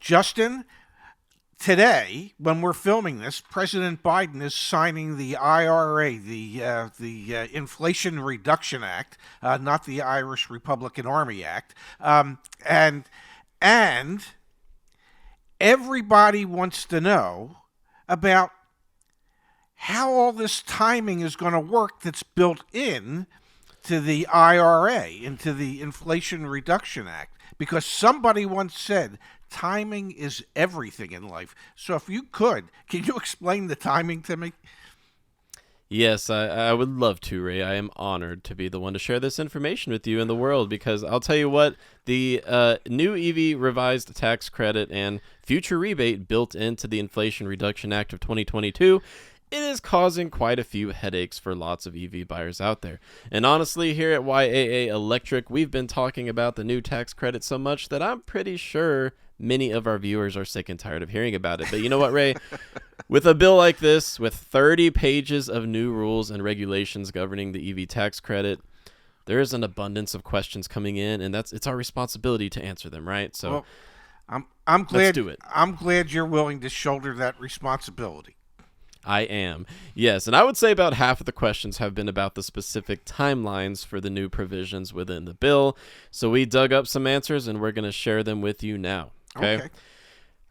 Justin, today, when we're filming this, President Biden is signing the IRA, the Inflation Reduction Act, not the Irish Republican Army Act, and everybody wants to know about how all this timing is going to work that's built in to the IRA, into the Inflation Reduction Act, because somebody once said timing is everything in life. So if you could, can you explain the timing to me? Yes, I would love to, Ray. I am honored to be the one to share this information with you and the world, because I'll tell you what, the new EV revised tax credit and future rebate built into the Inflation Reduction Act of 2022, it is causing quite a few headaches for lots of EV buyers out there. And honestly, here at YAA Electric, we've been talking about the new tax credit so much that I'm pretty sure many of our viewers are sick and tired of hearing about it. But you know what, Ray? With a bill like this, with 30 pages of new rules and regulations governing the EV tax credit, there is an abundance of questions coming in, and it's our responsibility to answer them, right? So well, I'm glad, let's do it. I'm glad you're willing to shoulder that responsibility. I am. Yes, and I would say about half of the questions have been about the specific timelines for the new provisions within the bill. So we dug up some answers, and we're going to share them with you now. Okay.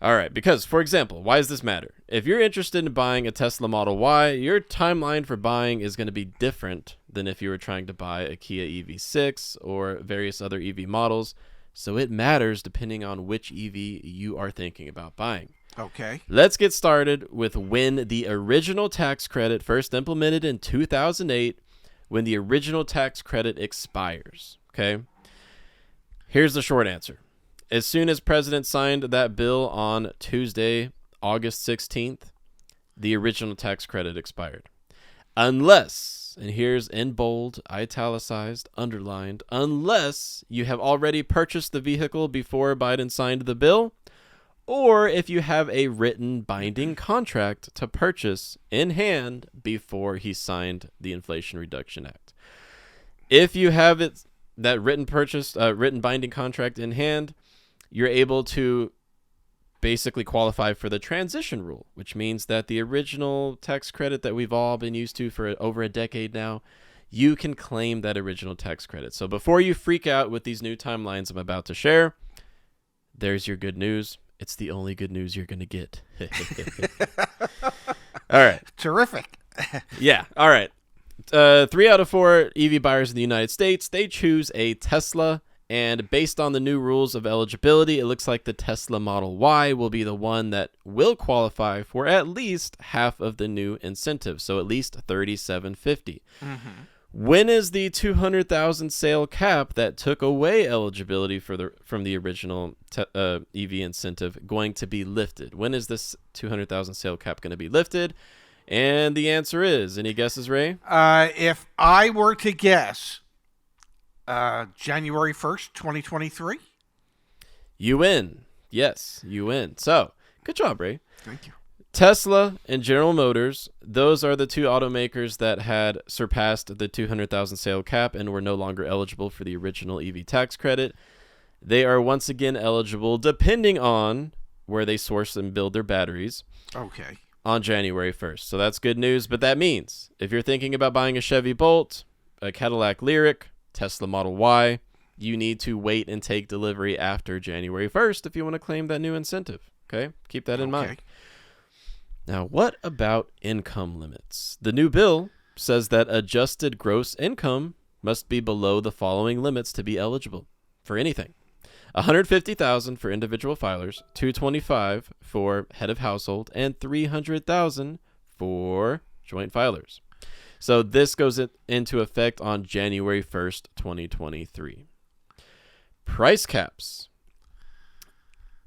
All right, because, for example, why does this matter? If you're interested in buying a Tesla Model Y, your timeline for buying is going to be different than if you were trying to buy a Kia EV6 or various other EV models. So it matters depending on which EV you are thinking about buying. Okay. Let's get started with when the original tax credit first implemented in 2008, when the original tax credit expires. Okay. Here's the short answer. As soon as President signed that bill on Tuesday, August 16th, the original tax credit expired. Unless, and here's in bold, italicized, underlined, unless you have already purchased the vehicle before Biden signed the bill, or if you have a written binding contract to purchase in hand before he signed the Inflation Reduction Act. If you have that written binding contract in hand, you're able to basically qualify for the transition rule, which means that the original tax credit that we've all been used to for over a decade now, you can claim that original tax credit. So before you freak out with these new timelines I'm about to share, there's your good news. It's the only good news you're going to get. All right. Terrific. Yeah. All right. 3 out of 4 EV buyers in the United States, they choose a Tesla. And based on the new rules of eligibility, it looks like the Tesla Model Y will be the one that will qualify for at least half of the new incentive. So at least $3,750. Mm-hmm. When is the 200,000 sale cap that took away eligibility from the original EV incentive going to be lifted? When is this 200,000 sale cap going to be lifted? And the answer is, any guesses, Ray? If I were to guess, January 1st, 2023? You win. Yes, you win. So, good job, Ray. Thank you. Tesla and General Motors, those are the two automakers that had surpassed the 200,000 sale cap and were no longer eligible for the original EV tax credit. They are once again eligible, depending on where they source and build their batteries. Okay. On January 1st. So that's good news. But that means if you're thinking about buying a Chevy Bolt, a Cadillac Lyriq, Tesla Model Y, you need to wait and take delivery after January 1st if you want to claim that new incentive. Okay? Keep that in mind. Now, what about income limits? The new bill says that adjusted gross income must be below the following limits to be eligible for anything. $150,000 for individual filers, $225,000 for head of household, and $300,000 for joint filers. So this goes into effect on January 1st, 2023. Price caps.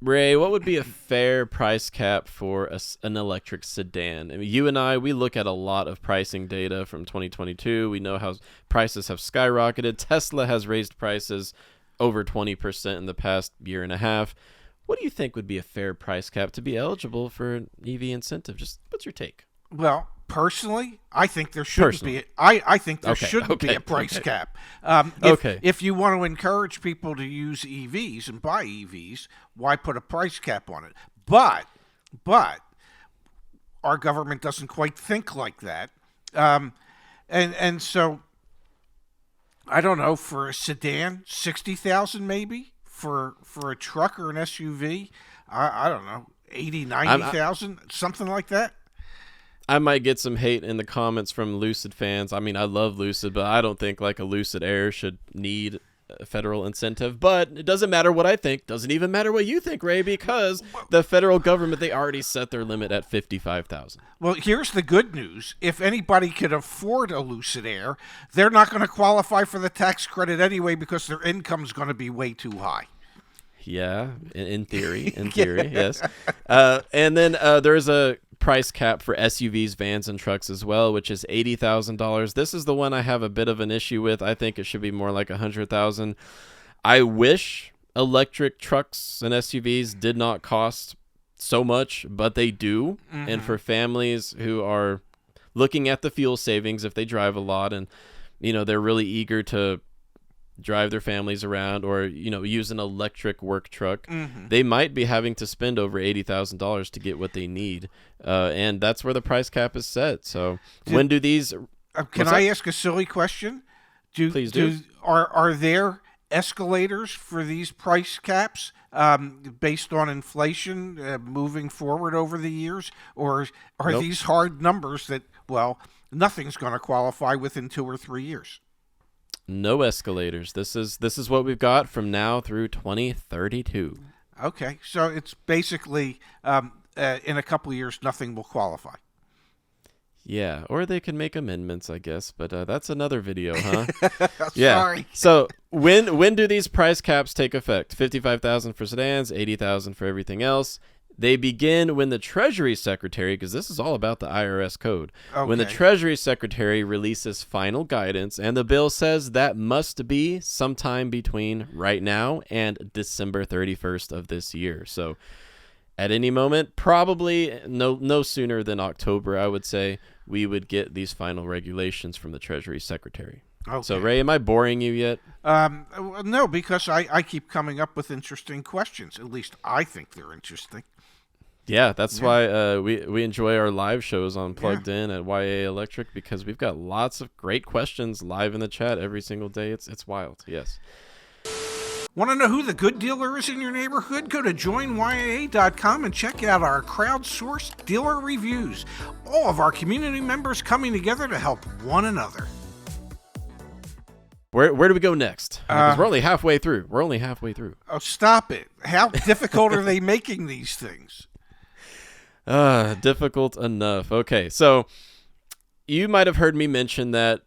Ray, what would be a fair price cap for an electric sedan? I mean, you and I, we look at a lot of pricing data from 2022. We know how prices have skyrocketed. Tesla has raised prices over 20% in the past year and a half. What do you think would be a fair price cap to be eligible for an EV incentive? Just what's your take? Well, Personally, I think there shouldn't Personally. be. I think there Okay, shouldn't be okay, a price okay. cap. Okay. If you want to encourage people to use EVs and buy EVs, why put a price cap on it? But our government doesn't quite think like that, and so I don't know, for a sedan, 60,000 maybe. For a truck or an SUV, I don't know, 80, I'm, 90,000, something like that. I might get some hate in the comments from Lucid fans. I mean, I love Lucid, but I don't think like a Lucid Air should need a federal incentive. But it doesn't matter what I think. Doesn't even matter what you think, Ray, because the federal government, they already set their limit at 55,000. Well, here's the good news. If anybody could afford a Lucid Air, they're not going to qualify for the tax credit anyway because their income's going to be way too high. Yeah, in theory, yes. And then there's a price cap for SUVs, vans, and trucks as well, which is $80,000. This is the one I have a bit of an issue with. I think it should be more like $100,000. I wish electric trucks and SUVs did not cost so much, but they do. Mm-hmm. And for families who are looking at the fuel savings if they drive a lot and they're really eager to drive their families around or use an electric work truck, they might be having to spend over $80,000 to get what they need, and that's where the price cap is set. So when do these can I ask a silly question? Please do. Are there escalators for these price caps based on inflation moving forward over the years, or are Nope. these hard numbers that, well, nothing's going to qualify within 2 or 3 years? No escalators. This is what we've got from now through 2032. Okay, so it's basically in a couple of years nothing will qualify. Yeah, or they can make amendments, I guess, but that's another video, huh? Sorry. So when do these price caps take effect? 55,000 for sedans, 80,000 for everything else. They begin when the Treasury Secretary, because this is all about the IRS code, when the Treasury Secretary releases final guidance, and the bill says that must be sometime between right now and December 31st of this year. So at any moment, probably no sooner than October, I would say, we would get these final regulations from the Treasury Secretary. Okay. So, Ray, am I boring you yet? No, because I keep coming up with interesting questions. At least I think they're interesting. Yeah, that's why we enjoy our live shows on Plugged In at YAA Electric, because we've got lots of great questions live in the chat every single day. It's wild, yes. Want to know who the good dealer is in your neighborhood? Go to joinyaa.com and check out our crowdsourced dealer reviews. All of our community members coming together to help one another. Where do we go next? Because we're only halfway through. Oh, stop it. How difficult are they making these things? Difficult enough. Okay, so you might have heard me mention that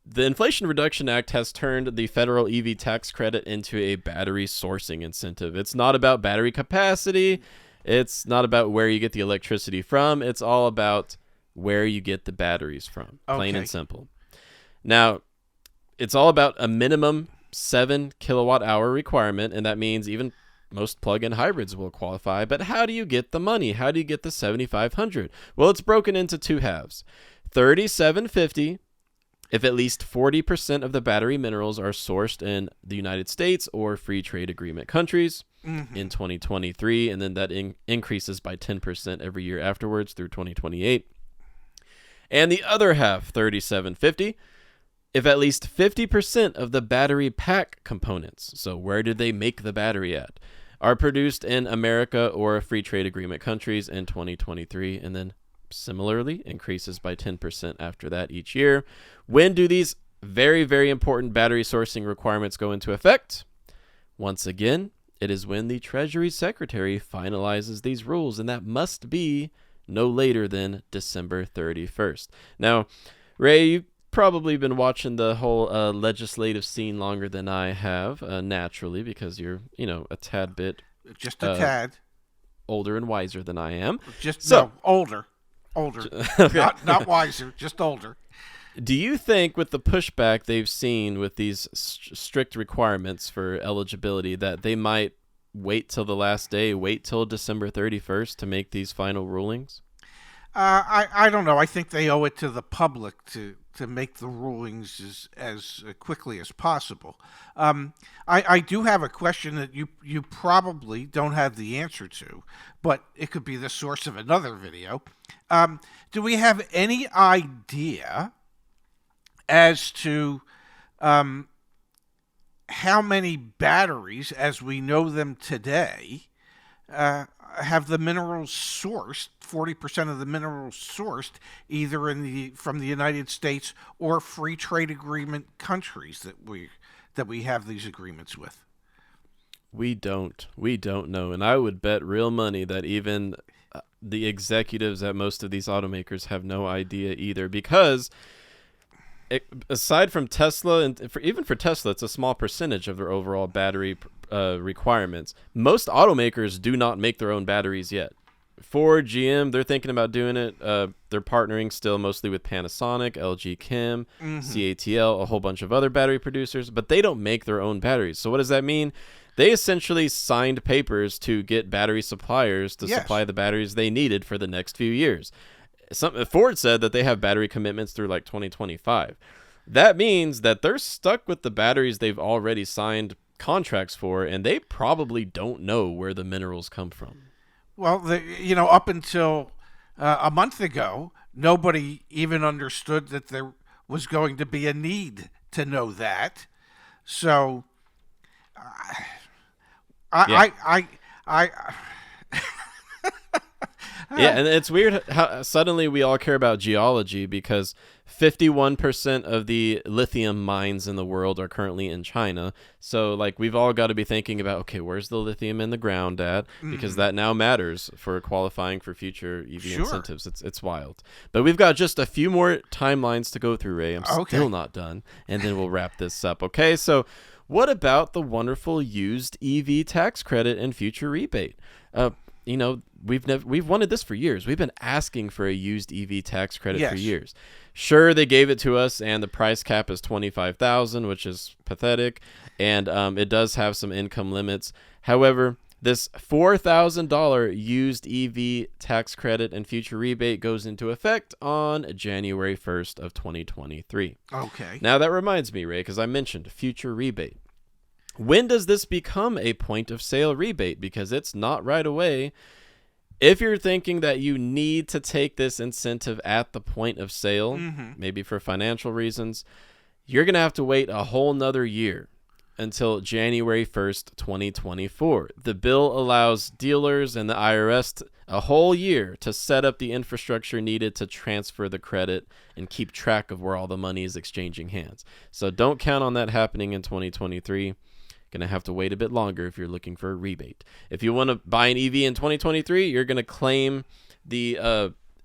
the Inflation Reduction Act has turned the federal EV tax credit into a battery sourcing incentive. It's not about battery capacity. It's not about where you get the electricity from. It's all about where you get the batteries from, plain and simple. Now, it's all about a minimum 7 kilowatt hour requirement, and that means even most plug-in hybrids will qualify. But how do you get the money? How do you get the $7,500? Well, it's broken into two halves. $3,750 if at least 40% of the battery minerals are sourced in the United States or free trade agreement countries in 2023, and then that increases by 10% every year afterwards through 2028. And the other half, $3,750, if at least 50% of the battery pack components, so where do they make the battery at, are produced in America or free trade agreement countries in 2023, and then similarly increases by 10% after that each year. When do these very, very important battery sourcing requirements go into effect? Once again, it is when the Treasury Secretary finalizes these rules, and that must be no later than December 31st. Now, Ray, you've probably been watching the whole legislative scene longer than I have, naturally, because you're, a tad bit... Just a tad. Older and wiser than I am. Older. Okay. Not wiser, just older. Do you think with the pushback they've seen with these strict requirements for eligibility that they might wait till the last day, wait till December 31st to make these final rulings? I don't know. I think they owe it to the public to make the rulings as quickly as possible. I do have a question that you probably don't have the answer to, but it could be the source of another video. Do we have any idea as to how many batteries, as we know them today, have the minerals sourced, 40% of the minerals sourced, either from the United States or free trade agreement countries that we have these agreements with? We don't know, and I would bet real money that even the executives at most of these automakers have no idea either, because aside from Tesla, and even for Tesla, it's a small percentage of their overall battery requirements. Most automakers do not make their own batteries yet. Ford, GM, they're thinking about doing it. They're partnering still mostly with Panasonic, LG Chem, CATL, a whole bunch of other battery producers, but they don't make their own batteries. So what does that mean? They essentially signed papers to get battery suppliers to supply the batteries they needed for the next few years. Ford said that they have battery commitments through like 2025. That means that they're stuck with the batteries they've already signed contracts for, and they probably don't know where the minerals come from. Well, up until a month ago, nobody even understood that there was going to be a need to know that. So, Yeah, and it's weird how suddenly we all care about geology, because 51% of the lithium mines in the world are currently in China. So, like, we've all got to be thinking about, okay, where's the lithium in the ground at? Because that now matters for qualifying for future EV incentives. It's wild. But we've got just a few more timelines to go through, Ray. I'm still not done. And then we'll wrap this up. Okay, so what about the wonderful used EV tax credit and future rebate? We've wanted this for years. We've been asking for a used EV tax credit for years. Sure, they gave it to us, and the price cap is $25,000, which is pathetic, and it does have some income limits. However, this $4,000 used EV tax credit and future rebate goes into effect on January 1st of 2023. Okay. Now that reminds me, Ray, because I mentioned future rebate. When does this become a point of sale rebate? Because it's not right away. If you're thinking that you need to take this incentive at the point of sale, maybe for financial reasons, you're going to have to wait a whole nother year until January 1st, 2024. The bill allows dealers and the IRS a whole year to set up the infrastructure needed to transfer the credit and keep track of where all the money is exchanging hands. So don't count on that happening in 2023. Going to have to wait a bit longer if you're looking for a rebate. If you want to buy an EV in 2023, you're going to claim the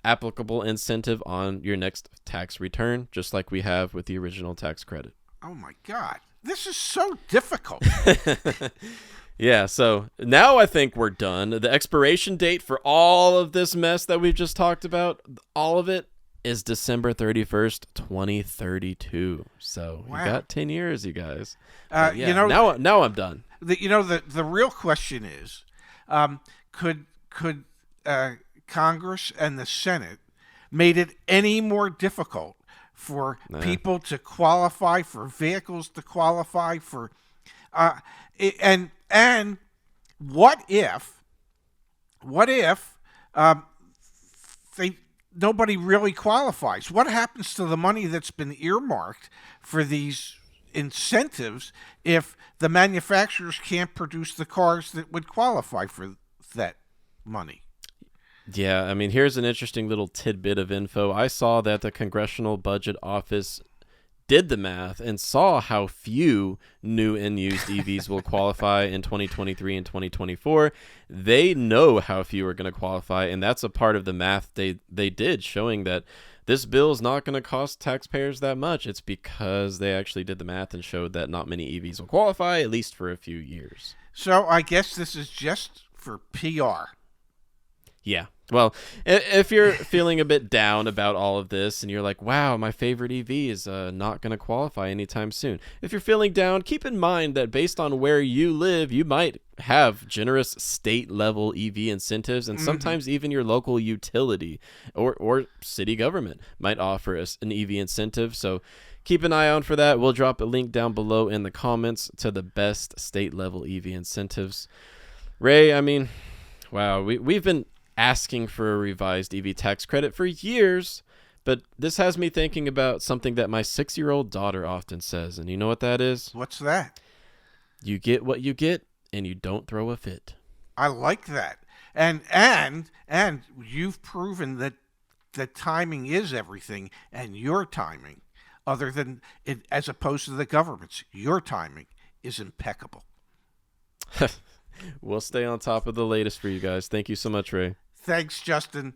applicable incentive on your next tax return, just like we have with the original tax credit. Oh my God. This is so difficult. Yeah, so now I think we're done. The expiration date for all of this mess that we've just talked about, all of it, is December 31st, 2032. So we got 10 years, you guys. Now I'm done. The real question is, could Congress and the Senate made it any more difficult for people to qualify, for vehicles to qualify for, and what if nobody really qualifies? What happens to the money that's been earmarked for these incentives if the manufacturers can't produce the cars that would qualify for that money? Yeah, I mean, here's an interesting little tidbit of info. I saw that the Congressional Budget Office did the math and saw how few new and used EVs will qualify in 2023 and 2024. They know how few are going to qualify, and that's a part of the math they did, showing that this bill is not going to cost taxpayers that much. It's because they actually did the math and showed that not many EVs will qualify, at least for a few years. So I guess this is just for PR. Yeah, Well, if you're feeling a bit down about all of this and you're like, wow, my favorite EV is not going to qualify anytime soon. If you're feeling down, keep in mind that based on where you live, you might have generous state level EV incentives, and sometimes even your local utility or city government might offer us an EV incentive. So keep an eye out for that. We'll drop a link down below in the comments to the best state level EV incentives. Ray, I mean, wow, we've been asking for a revised EV tax credit for years, but this has me thinking about something that my 6-year-old daughter often says, and you know what that is? What's that? You get what you get, and you don't throw a fit. I like that. And you've proven that timing is everything, and your timing, other than it, as opposed to the government's, your timing is impeccable. We'll stay on top of the latest for you guys. Thank you so much, Ray. Thanks, Justin.